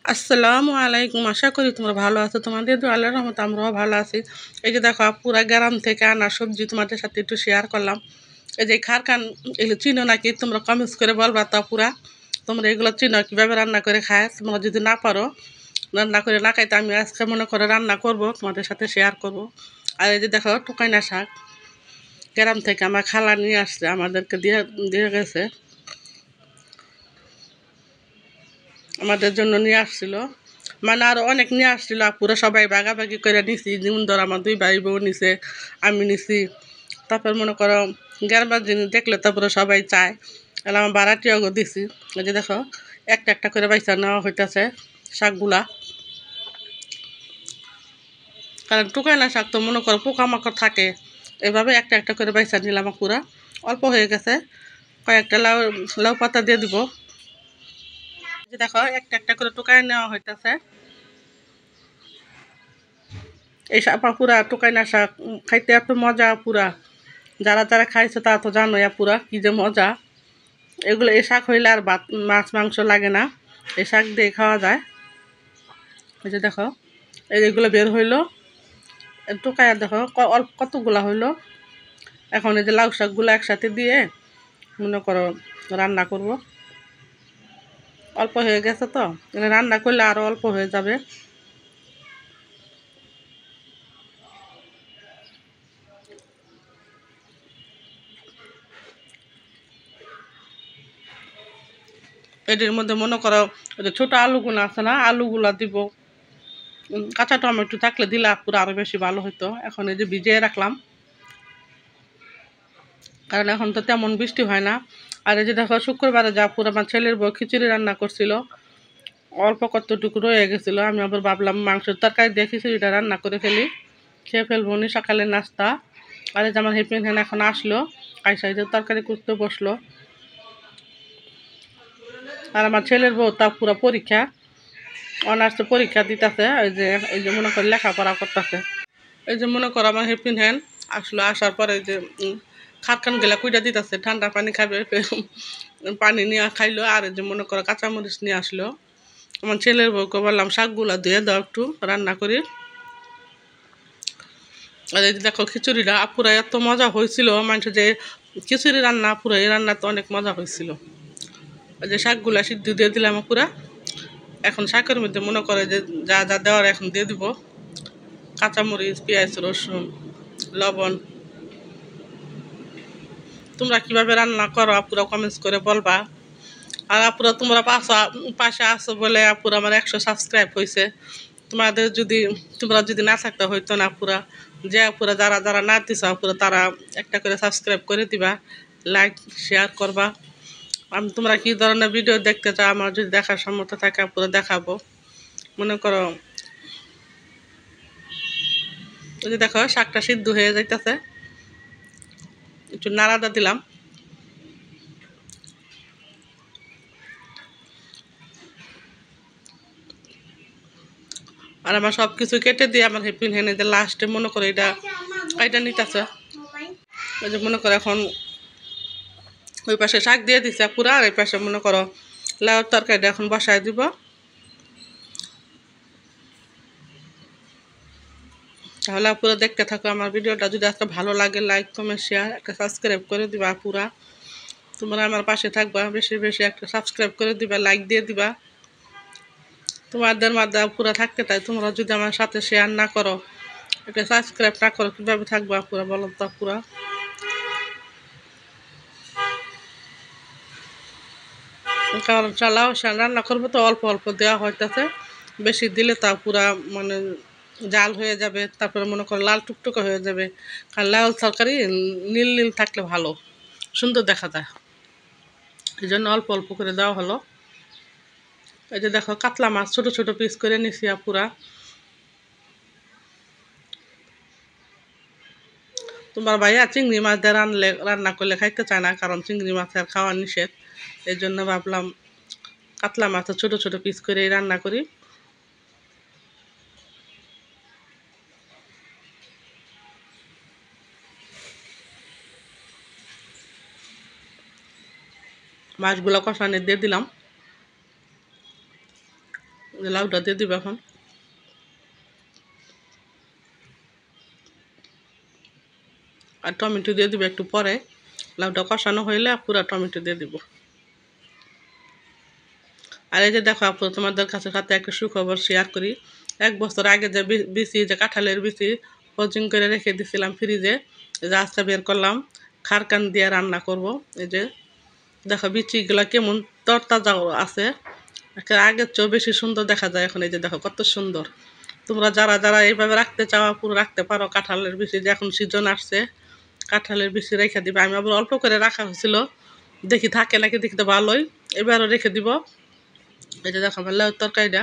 আসসালামু আলাইকুম। আশা করি তোমরা ভালো আছো। তোমাদের তো আল্লাহর রহমতে আমরাও ভালো আছি। এই যে দেখো পুরা গ্রাম থেকে আনা সবজি তোমাদের সাথে একটু শেয়ার করলাম। এই যে খারকান এগুলো চিনো নাকি তোমরা কমেন্টস করে বলবা তা পুরা তোমরা এগুলো চিনো কীভাবে রান্না করে খায়। তোমরা যদি না পারো রান্না করে না খাইতে আমি আজকে মনে করে রান্না করব তোমাদের সাথে শেয়ার করব। আর এই যে দেখো টুকাইনা শাক গ্রাম থেকে আমার খালা নিয়ে আসছে, আমাদেরকে দিয়ে দিয়ে গেছে, আমাদের জন্য নিয়ে আসছিল। মানে আরও অনেক নিয়ে আসছিল, পুরো সবাই ভাগাভাগি করে নিছি। যেমন ধর আমার দুই ভাই বউ নিছে, আমি নিছি। তারপর মনে করো গ্রামের জিনিস দেখলে তারপরে সবাই চায়, তাহলে আমার বারাটিয়াও দিছি। এই যে দেখো একটা একটা করে বাইসা নেওয়া হইতেছে শাকগুলা। কারণ টুকাইনা শাক তো মনে করো পোকামাকড় থাকে, এভাবে একটা একটা করে বাইসা নিলাম। পুরা অল্প হয়ে গেছে, কয়েকটা লাউ লাউ পাতা দিয়ে দিব। যে দেখো একটা একটা করে টুকাই নেওয়া হইতেছে। এই শাক পুরা টুকাইনা শাক খাইতে এত মজা পুরা। যারা যারা খাইছে তারা তো জানোই পুরা কি যে মজা। এগুলো এই শাক হইলে আর ভাত মাছ মাংস লাগে না, এই শাক দিয়ে খাওয়া যায়। এই যে দেখো এইগুলো বের হইলো, টুকাইয়া দেখো অল্প কতগুলা হইলো। এখন এই যে লাউ শাকগুলো একসাথে দিয়ে মনে করো রান্না করব। অল্প হয়ে গেছে তো রান্না করলে আরও অল্প হয়ে যাবে। এটির মধ্যে মনে করো ওই যে ছোটো আলুগুলো আছে না, আলুগুলা দিব। কাঁচা টমেটো থাকলে দিলে পুরো আরও বেশি ভালো হতো। এখন এই যে ভিজিয়ে রাখলাম, কারণ এখন তো তেমন বৃষ্টি হয় না। আর এই যে দেখো শুক্রবারে যা পুরো আমার ছেলের বউ খিচুড়ি রান্না করছিল, অল্প কতটুকু রয়ে গেছিলো। আমি আবার ভাবলাম মাংসের তরকারি দিয়ে খিচুড়িটা রান্না করে ফেলি, খেয়ে ফেলবো নি সকালের নাস্তা। আর এই যে আমার হেপিন হ্যান এখন আসলো, আইসা এই যে তরকারি করতে বসলো। আর আমার ছেলের বউ তা পুরো পরীক্ষা, অনার্সে পরীক্ষা দিতেছে। এই যে মনে করে লেখাপড়া করতেছে। এই যে মনে করো আমার হেপিন হ্যান আসলো, আসার পরে যে খাটখান গেলা কুইটা দিতেছে, ঠান্ডা পানি খাবে, পানি নিয়ে খাইলো। আর এই যে মনে করো কাঁচামরিচ নিয়ে আসলো। আমার ছেলের বউকে বললাম শাকগুলা ধুয়ে দাও একটু রান্না করি। আর এই যে দেখো খিচুড়িটা পুরো এত মজা হয়েছিল, মানুষ যে খিচুড়ি রান্না পুরো এই রান্না তো অনেক মজা হয়েছিল। এই যে শাকগুলা সিদ্ধ দিয়ে দিলাম পুরা। এখন শাকের মধ্যে মনে করে যে যা যা দেওয়ার এখন দিয়ে দিব, কাঁচামরিচ, পেঁয়াজ, রসুন, লবণ। তোমরা কিভাবে রান্না করো আপুরা কমেন্টস করে বলবা। আর আপুরা তোমরা পাশে আসো বলে আপুরা আমার 100 সাবস্ক্রাইব হয়েছে। তোমাদের যদি তোমরা যদি না থাকতে হইতো না আপুরা, যে আপুরা যারা যারা না দিছো আপুরা তারা একটা করে সাবস্ক্রাইব করে দিবা, লাইক শেয়ার করবা। আমি তোমরা কী ধরনের ভিডিও দেখতে চাও আমার যদি দেখার সামর্থ্য থাকে আপুরা দেখাবো। মনে করো ওই যে দেখো শাকটা সিদ্ধ হয়ে যাইতেছে, একটু নাড়াদা দিলাম। আর আমার সব কিছু কেটে দিয়ে আমার হেপিন হেনে যে লাস্টে মনে করে এটা নিতেছে। ওই যে মনে করো এখন ওই পাশে শাক দিয়ে দিছে পুরা, আর এই পাশে মনে করো লাউর তরকারিটা এখন বসায় দিব। তাহলে আপুরা দেখতে থাকো আমার ভিডিওটা। যদি আজকে ভালো লাগে লাইক কমেন্ট শেয়ার একটা সাবস্ক্রাইব করে দিবা আপুরা। তোমরা আমার পাশে থাকবা, বেশি বেশি একটা সাবস্ক্রাইব করে দিবা, লাইক দিয়ে দিবা। তোমাদের মাধ্যমে আপুরা থাকতে চাই, তোমরা যদি আমার সাথে শেয়ার না করো, একটা সাবস্ক্রাইব না করো, কীভাবে থাকবো আপুরা বলো তো আপুরা। কারণ চালাও রান্না করবো তো অল্প অল্প দেওয়া হইতেছে, বেশি দিলে তা পুরা মানে জাল হয়ে যাবে, তারপরে মনে করো লাল টুকটুকে হয়ে যাবে। কারণ লাল তরকারি নীল নীল থাকলে ভালো, সুন্দর দেখা যায়। এই জন্য অল্প অল্প করে দেওয়া হলো। এই যে দেখো কাতলা মাছ ছোট ছোট পিস করে নিছি পুরা। তোমার ভাইয়া চিংড়ি মাছ দিয়ে রান্না করলে খাইতে চায় না, কারণ চিংড়ি মাছ আর খাওয়া নিষেধ। এই জন্য ভাবলাম কাতলা মাছ ছোট ছোট পিস করে রান্না করি। মাছগুলো কষানে দিয়ে দিলাম। লাউটা দিয়ে দিবে এখন। আর টমেটো দিয়ে দিবে একটু পরে, লাউটা কষানো হইলে পুরো টমেটো দিয়ে দিব। আর এই যে দেখো আপু, তোমাদের কাছে সাথে একটা সুখবর শেয়ার করি। 1 বছর আগে যে বিচি, যে কাঁঠালের বিচি ফ্রোজিং করে রেখে দিছিলাম ফ্রিজে, এই যে আজকে বের করলাম, খারকান দিয়ে রান্না করব। এই যে দেখো বিচিগুলা কেমন তরতাজা আছে, আগের চেয়েও বেশি সুন্দর দেখা যায় এখন। এই যে দেখো কত সুন্দর। তোমরা যারা যারা এইভাবে রাখতে চাও পুরো রাখতে পারো। কাঁঠালের বিচি যে এখন সিজন আসছে, কাঁঠালের বিচি রেখে দিবে। আমি আবার অল্প করে রাখা হয়েছিল, দেখি থাকে নাকি, দেখতে ভালোই, এবারও রেখে দিব। এই যে দেখো আমার লাউর তরকারিটা।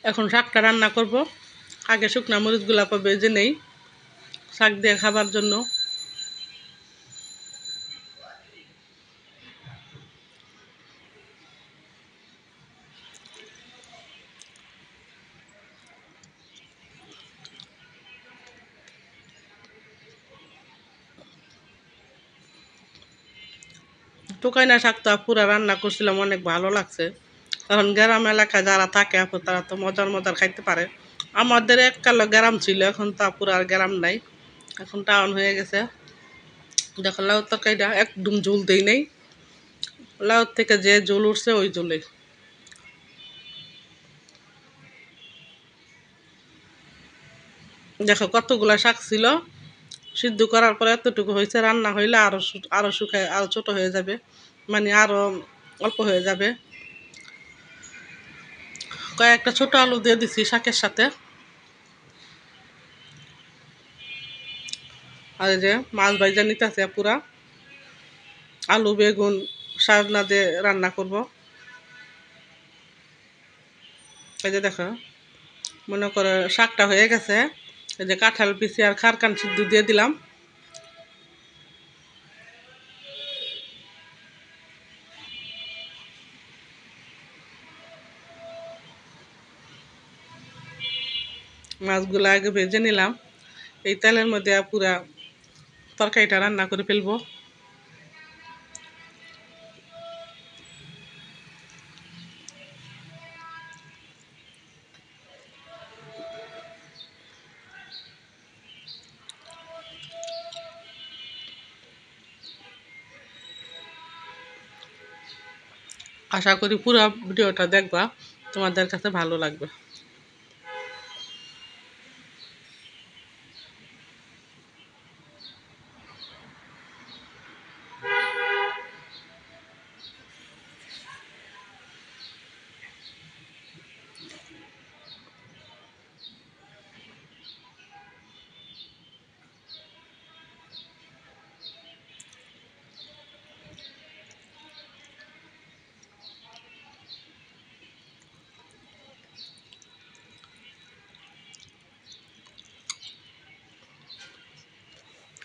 এখন শাকটা রান্না করব। আগে শুকনা মরিচগুলা ভেজে নেই শাক দিয়ে খাবার জন্য। টুকাইনা শাকটা পুরা রান্না করছিলাম, অনেক ভালো লাগছে। কারণ গ্রাম এলাকায় যারা থাকে আপু, তারা তো মজার মজার খাইতে পারে। আমাদের এককালে গ্রাম ছিল, এখন তো পুরো আর গ্রাম নাই, এখন টাউন হয়ে গেছে। দেখো লাউ তরকারিটা একদম ঝোল দেই নেই, লাউ থেকে যে ঝোল উঠছে ওই ঝোলে। দেখো কতগুলা শাক ছিল, সিদ্ধ করার পরে এতটুকু হয়েছে, রান্না হইলে আরো আরো শুকায়, আরো ছোট হয়ে যাবে, মানে আরো অল্প হয়ে যাবে। কয়েকটা ছোট আলু দিয়ে দিছি শাকের সাথে। আর এই যে মাছ ভাজা নিতেছে পুরা, আলু বেগুন সাজনা দিয়ে রান্না করব। এই যে দেখো, মনে করো শাকটা হয়ে গেছে। এই যে কাঁঠাল পিসি আর খারকান সিদ্ধ দিয়ে দিলাম। মাছগুলো আগে ভেজে নিলাম, এই তেলের মধ্যে পুরা তরকারিটা রান্না করে ফেলবো। আশা করি পুরো ভিডিওটা দেখবা, তোমাদের কাছে ভালো লাগবে।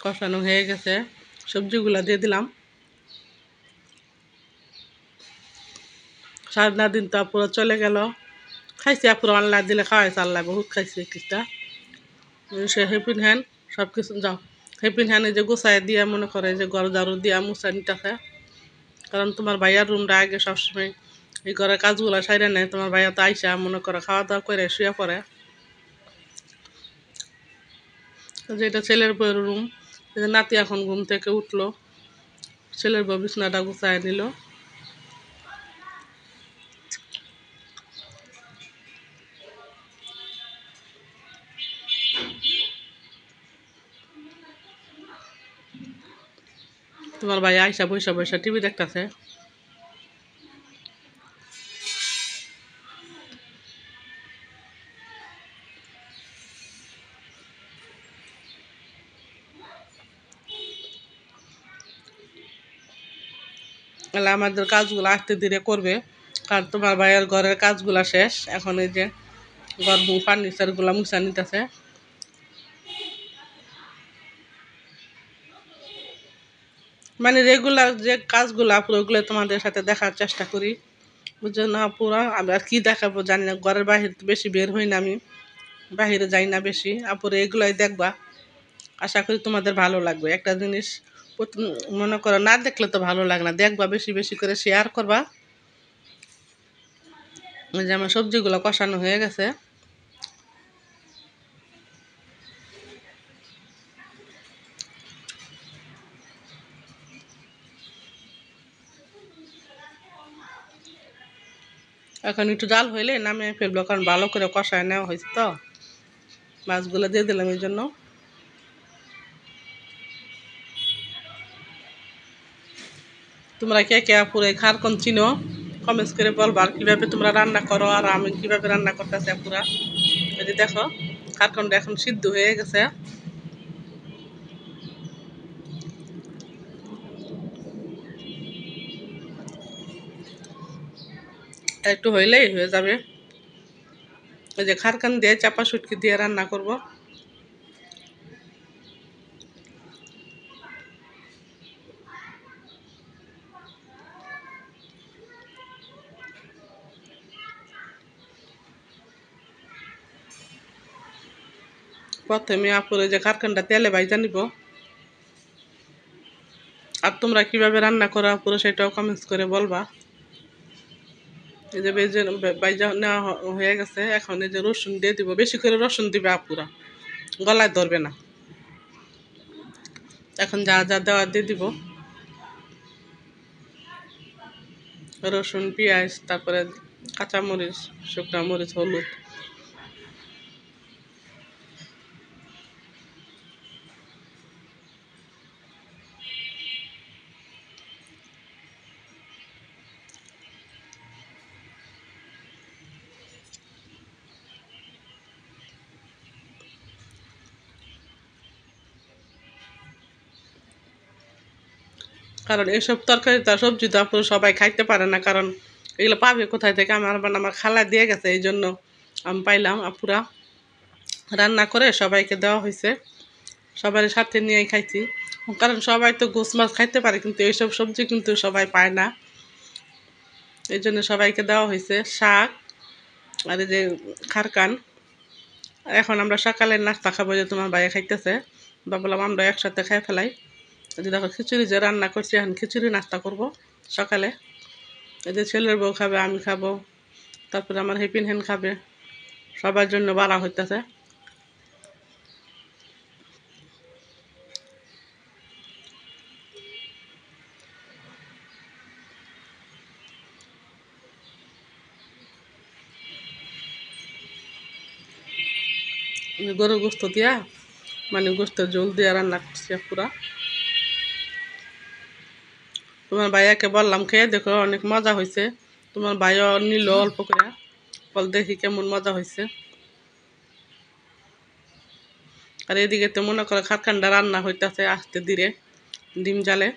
কষানো হয়ে গেছে, সবজিগুলা দিয়ে দিলাম। সাজনা দিন তো পুরো চলে গেল, খাইছি পুরো আল্লাহ দিলে খাওয়াইছে, আল্লাহ বহুত খাইছি কিছুটা। সে হেপিন হ্যান সব কিছু যাও, হেপিন হ্যান এই যে গোছায় দিয়া, মনে করে যে ঘর ঝাড়ু দিয়া মুছা নিতেছে। কারণ তোমার ভাইয়ার রুমটা আগে সবসময় এই ঘরের কাজগুলো সাইরে নেয়। তোমার ভাইয়া তো আইসা মনে করো খাওয়া দাওয়া করে শুয়ে পড়ে। যে এটা ছেলের বউয়ের রুম। এই যে নাতি এখন ঘুম থেকে উঠলো, ছেলের বউ বিছনাটা গুছায় নিল। তোমার ভাই আইসা বৈশা বৈশা টিভি দেখতেছে। তাহলে আমাদের কাজগুলো আস্তে ধীরে করবে, কারণ তোমার ভাইয়ের ঘরের কাজগুলা শেষ, এখন এই যে ঘর ফার্নিচারগুলা মুছা নিতেছে। মানে রেগুলার যে কাজগুলো পুরো ওগুলো তোমাদের সাথে দেখার চেষ্টা করি, বুঝছো না পুরো। আমি আর কি দেখাবো জানি না, ঘরের বাহিরে তো বেশি বের হই না আমি, বাহিরে যাই না বেশি। আপুরে এগুলোই দেখবা, আশা করি তোমাদের ভালো লাগবে। একটা জিনিস মনে করো না দেখলে তো ভালো লাগে না, দেখবা বেশি বেশি করে শেয়ার করবা। এই যে আমার সবজিগুলো কষানো হয়ে গেছে। এখন একটু জাল হইলে নামিয়ে ফেলবো, কারণ ভালো করে কষায় নেওয়া হয়েছে তো। মাছগুলো দিয়ে দিলাম এই জন্য। তোমরা কে কে আপুরে খারকন চিনো কমেন্টস করে বলবা, আর কীভাবে তোমরা রান্না করো আর আমি কীভাবে রান্না করতেছি আপুরা। এই যে দেখো খারকনটা এখন সিদ্ধ হয়ে গেছে। একটু হইলেই হয়ে যাবে। এই যে খারকান দিয়ে চাপা শুটকি দিয়ে রান্না করব। প্রথমে আপুরে যে খারকানটা তেলে ভাইজা নিব। আর তোমরা কিভাবে রান্না করো আপুরে সেটাও কমেন্টস করে বলবা। এই যে বেজে ভাইজা নেওয়া হয়ে গেছে। এখন এই যে রসুন দিয়ে দিব, বেশি করে রসুন দিবে আপুরা, গলায় ধরবে না। এখন যা যা দেওয়া দিয়ে দিব, রসুন, পেঁয়াজ, তারপরে কাঁচামরিচ, শুকনো মরিচ, হলুদ। কারণ এইসব তরকারি তো সবজি তো আপুরা সবাই খাইতে পারে না, কারণ এগুলো পাবে কোথায় থেকে। আমার খালা দিয়ে গেছে, এই জন্য আমি পাইলাম। আপুরা রান্না করে সবাইকে দেওয়া হয়েছে, সবার সাথে নিয়েই খাইছি। কারণ সবাই তো গোস মাছ খাইতে পারে, কিন্তু এইসব সবজি কিন্তু সবাই পায় না। এই জন্য সবাইকে দেওয়া হয়েছে শাক আর এই যে খারকান। এখন আমরা সকালের নাস্তা খাবো, যে তোমার ভাইয়া খাইতেছে, ভাবলাম আমরা একসাথে খাই ফেলাই। এই যে দেখো খিচুড়ি যে রান্না করছি, এখন খিচুড়ি নাস্তা করব সকালে। এই যে ছেলের বউ খাবে, আমি খাবো, তারপরে আমার হেপিন হেন খাবে, সবার জন্য বাড়া হইতেছে। গরুর গোস্ত দিয়া, মানে গোস্তের ঝোল দিয়ে রান্না করছি পুরা। তোমার ভাইয়াকে বললাম খেয়ে দেখো, অনেক মজা হয়েছে। তোমার ভাইয়া নিল অল্প করে, বল দেখি কেমন মজা হয়েছে। আর এদিকে তো মনে করো খারকান্ডা রান্না হইতেছে আস্তে ধীরে, ডিম জালে।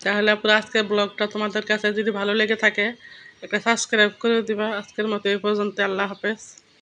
তাহলে পুরো আজকের ব্লগটা তোমাদের কাছে যদি ভালো লেগে থাকে, একটা সাবস্ক্রাইব করে দিবা। আজকের মতো এই পর্যন্ত, আল্লাহ হাফেজ।